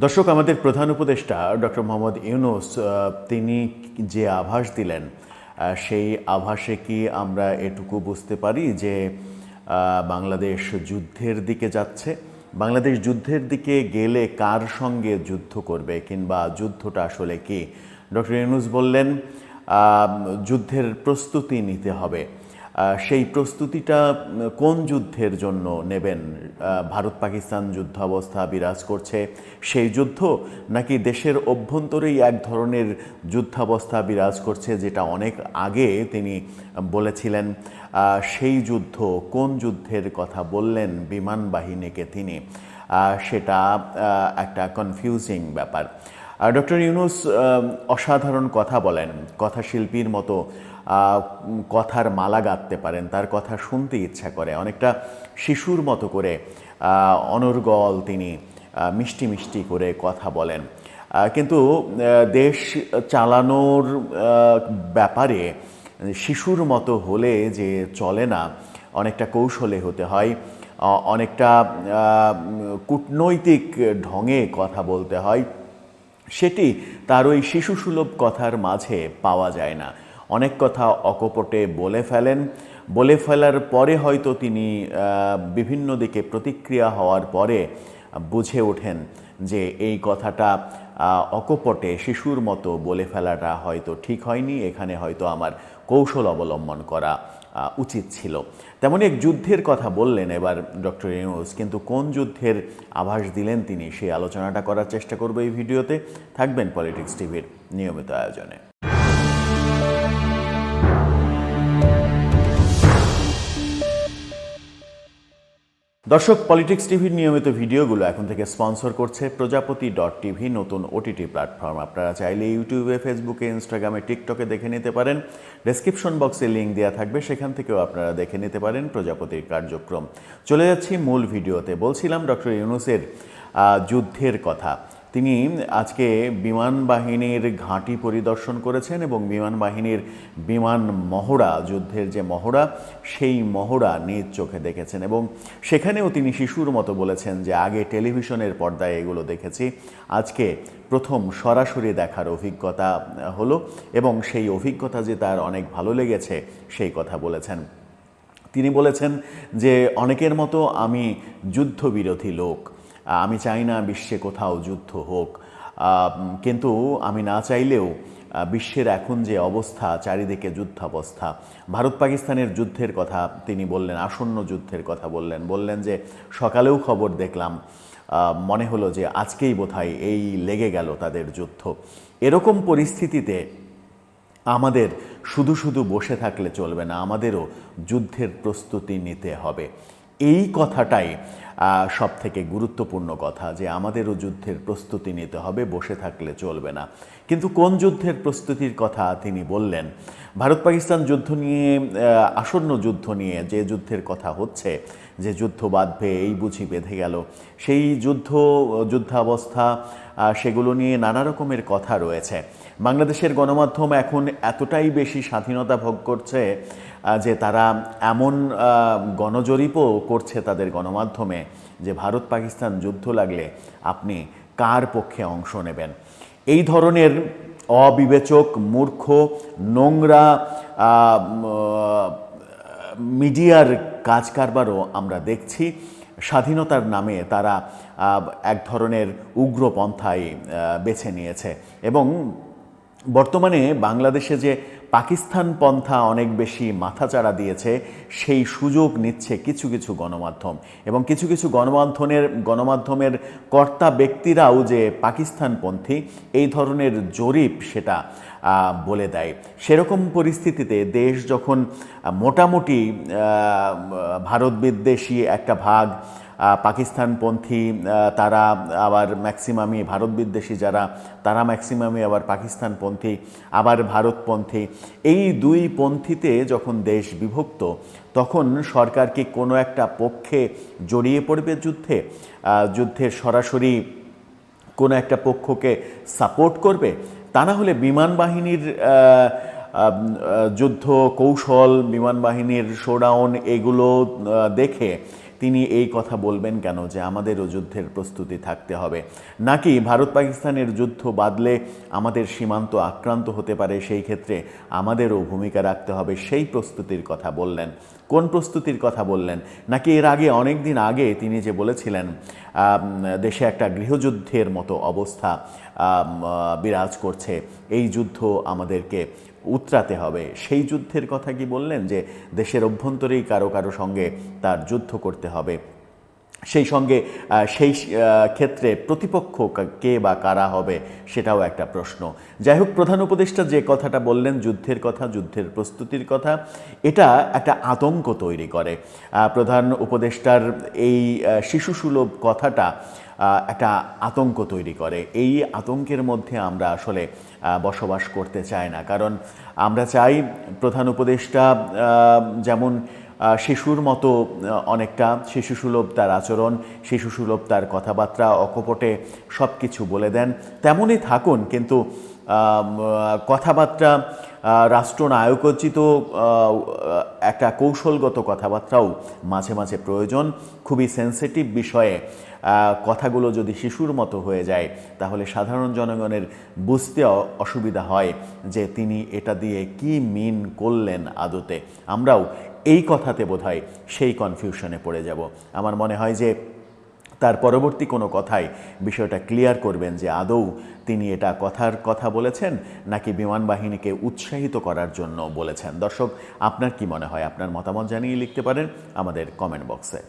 দর্শক, আমাদের প্রধান উপদেষ্টা ডক্টর মোহাম্মদ ইউনূস তিনি যে আভাস দিলেন, সেই আভাসে কি আমরা এটুকু বুঝতে পারি যে বাংলাদেশ যুদ্ধের দিকে যাচ্ছে? বাংলাদেশ যুদ্ধের দিকে গেলে কার সঙ্গে যুদ্ধ করবে, কিংবা যুদ্ধটা আসলে কি? ডক্টর ইউনূস বললেন যুদ্ধের প্রস্তুতি নিতে হবে। সেই প্রস্তুতিটা কোন যুদ্ধের জন্য নেবেন? ভারত পাকিস্তান যুদ্ধাবস্থা বিরাজ করছে সেই যুদ্ধ, নাকি দেশের অভ্যন্তরেই এক ধরনের যুদ্ধাবস্থা বিরাজ করছে যেটা অনেক আগে তিনি বলেছিলেন? সেই যুদ্ধ, কোন যুদ্ধের কথা বললেন বিমান বাহিনীকে তিনি, সেটা একটা কনফিউজিং ব্যাপার। ডক্টর ইউনূস অসাধারণ কথা বলেন, কথাশিল্পীর মতো কথার মালা গাঁথতে পারেন, তার কথা শুনতে ইচ্ছা করে। অনেকটা শিশুর মতো করে অনর্গল তিনি মিষ্টি মিষ্টি করে কথা বলেন। কিন্তু দেশ চালানোর ব্যাপারে শিশুর মতো হলে যে চলে না, অনেকটা কৌশলে হতে হয়, অনেকটা কূটনৈতিক ঢঙে কথা বলতে হয়। সেটি তার ওই শিশুসুলভ কথার মাঝে পাওয়া যায় না। অনেক কথা অকপটে বলে ফেলেন, বলে ফেলার পরে হয়তো তিনি বিভিন্ন দিকে প্রতিক্রিয়া হওয়ার পরে বুঝে ওঠেন যে এই কথাটা অকপটে শিশুর মতো বলে ফেলাটা হয়তো ঠিক হয়নি, এখানে হয়তো আমার কৌশল অবলম্বন করা উচিত ছিল। তেমনই এক যুদ্ধের কথা বললেন এবার ডক্টর ইউনূস, কিন্তু কোন যুদ্ধের আভাস দিলেন তিনি, সেই আলোচনাটা করার চেষ্টা করব এই ভিডিওতে। থাকবেন পলিটিক্স টিভির নিয়মিত আয়োজনে। দর্শক, পলিটিক্স টিভির নিয়মিত ভিডিওগুলো এখন থেকে স্পন্সর করছে প্রজাপতি.টিভি, নতুন ওটিটি প্ল্যাটফর্ম। আপনারা চাইলে ইউটিউবে, ফেসবুকে, ইনস্টাগ্রামে, টিকটকে দেখে নিতে পারেন। ডেসক্রিপশন বক্সে লিঙ্ক দেওয়া থাকবে, সেখান থেকেও আপনারা দেখে নিতে পারেন প্রজাপতির কার্যক্রম। চলে যাচ্ছি মূল ভিডিওতে। বলছিলাম ডক্টর ইউনূসের যুদ্ধের কথা। তিনি আজকে বিমান বাহিনীর ঘাঁটি পরিদর্শন করেছেন এবং বিমান বাহিনীর বিমান মহড়া, যুদ্ধের যে মহড়া, সেই মহড়া নিজ চোখে দেখেছেন। এবং সেখানেও তিনি শিশুর মতো বলেছেন যে আগে টেলিভিশনের পর্দায় এগুলো দেখেছি, আজকে প্রথম সরাসরি দেখার অভিজ্ঞতা হলো, এবং সেই অভিজ্ঞতা যে তার অনেক ভালো লেগেছে সেই কথা বলেছেন। তিনি বলেছেন যে অনেকের মতো আমি যুদ্ধবিরোধী লোক, আমি চাই না বিশ্বে কোথাও যুদ্ধ হোক, কিন্তু আমি না চাইলেও বিশ্বের এখন যে অবস্থা, চারিদিকে যুদ্ধাবস্থা। ভারত পাকিস্তানের যুদ্ধের কথা তিনি বললেন, আসন্ন যুদ্ধের কথা বললেন যে সকালেও খবর দেখলাম, মনে হলো যে আজকেই বোধহয় এই লেগে গেল তাদের যুদ্ধ। এরকম পরিস্থিতিতে আমাদের শুধু শুধু বসে থাকলে চলবে না, আমাদেরও যুদ্ধের প্রস্তুতি নিতে হবে। এই কথাটাই সব থেকে গুরুত্বপূর্ণ কথা, যে আমাদেরও যুদ্ধের প্রস্তুতি নিতে হবে, বসে থাকলে চলবে না। কিন্তু কোন যুদ্ধের প্রস্তুতির কথা তিনি বললেন? ভারত পাকিস্তান যুদ্ধ নিয়ে, আসন্ন যুদ্ধ নিয়ে যে যুদ্ধের কথা হচ্ছে, যে যুদ্ধ বাঁধবে এই বুঝি বেঁধে গেল, সেই যুদ্ধাবস্থা, সেগুলো নিয়ে নানা রকমের কথা রয়েছে। বাংলাদেশের গণমাধ্যম এখন এতটাই বেশি স্বাধীনতা ভোগ করছে যে তারা এমন গণজরিপও করছে তাদের গণমাধ্যমে যে ভারত পাকিস্তান যুদ্ধ লাগলে আপনি কার পক্ষে অংশ নেবেন। এই ধরনের অবিবেচক, মূর্খ, নোংরা মিডিয়ার কাজ কারবারও আমরা দেখছি। স্বাধীনতার নামে তারা এক ধরনের উগ্রপন্থাই বেছে নিয়েছে, এবং বর্তমানে বাংলাদেশে যে পাকিস্তান পন্থা অনেক বেশি মাথাচাড়া দিয়েছে, সেই সুযোগ নিচ্ছে কিছু কিছু গণমাধ্যম, এবং কিছু কিছু গণমাধ্যমের কর্তা ব্যক্তিরাও যে পাকিস্তানপন্থী এই ধরনের জরিপ সেটা বলে দেয়। সেরকম পরিস্থিতিতে দেশ যখন মোটামুটি ভারত বিদ্বেষী একটা ভাগ, পাকিস্তানপন্থী তারা আবার ম্যাক্সিমামই, ভারত বিদ্বেষী যারা তারা ম্যাক্সিমামই আবার পাকিস্তানপন্থী, আবার ভারতপন্থী, এই দুই পন্থীতে যখন দেশ বিভক্ত, তখন সরকার কি কোনো একটা পক্ষে জড়িয়ে পড়বে যুদ্ধের সরাসরি কোনো একটা পক্ষকে সাপোর্ট করবে? তা না হলে বিমান বাহিনীর যুদ্ধ কৌশল, বিমান বাহিনীর শোডাউন, এগুলো দেখে তিনি এই কথা বলবেন কেন যে আমাদেরও যুদ্ধের প্রস্তুতি থাকতে হবে, নাকি ভারত পাকিস্তানের যুদ্ধ বাদলে আমাদের সীমান্ত আক্রান্ত হতে পারে, সেই ক্ষেত্রে আমাদেরও ভূমিকা রাখতে হবে, সেই প্রস্তুতির কথা বললেন? কোন প্রস্তুতির কথা বললেন? নাকি এর আগে অনেক দিন আগে তিনি যে বলেছিলেন দেশে একটা গৃহযুদ্ধের মতো অবস্থা বিরাজ করছে, এই যুদ্ধ আমাদেরকে উতরাতে হবে, সেই যুদ্ধের কথা কি বললেন যে দেশের অভ্যন্তরেই কারো কারো সঙ্গে তার যুদ্ধ করতে হবে, সেই সঙ্গে সেই ক্ষেত্রে প্রতিপক্ষ কে বা কারা হবে সেটাও একটা প্রশ্ন। যাই হোক, প্রধান উপদেষ্টা যে কথাটা বললেন যুদ্ধের কথা, যুদ্ধের প্রস্তুতির কথা, এটা একটা আতঙ্ক তৈরি করে। প্রধান উপদেষ্টার এই শিশুসুলভ কথাটা একটা আতঙ্ক তৈরি করে। এই আতঙ্কের মধ্যে আমরা আসলে বসবাস করতে চাই না, কারণ আমরা চাই প্রধান উপদেষ্টা যেমন শিশুর মতো অনেকটা শিশুসুলভ তার আচরণ, শিশুসুলভ তার কথাবার্তা, অকপটে সব কিছু বলে দেন, তেমনই থাকুন, কিন্তু কথাবার্তা রাষ্ট্রনায়কোচিত একটা কৌশলগত কথাবার্তাও মাঝে মাঝে প্রয়োজন। খুবই সেন্সিটিভ বিষয়ে কথাগুলো যদি শিশুর মতো হয়ে যায় তাহলে সাধারণ জনগণের বুঝতে অসুবিধা হয় যে তিনি এটা দিয়ে কি মিন করলেন আদতে। আমরাও এই কথাতে বোধহয় সেই কনফিউশনে পড়ে যাব। আমার মনে হয় যে তার পরবর্তী কোনো কথাই বিষয়টা ক্লিয়ার করবেন যে আদৌ তিনি এটা কথার কথা বলেছেন নাকি বিমান বাহিনীকে উৎসাহিত করার জন্য বলেছেন। দর্শক, আপনার কি মনে হয়? আপনার মতামত জানিয়ে লিখতে পারেন আমাদের কমেন্ট বক্সে।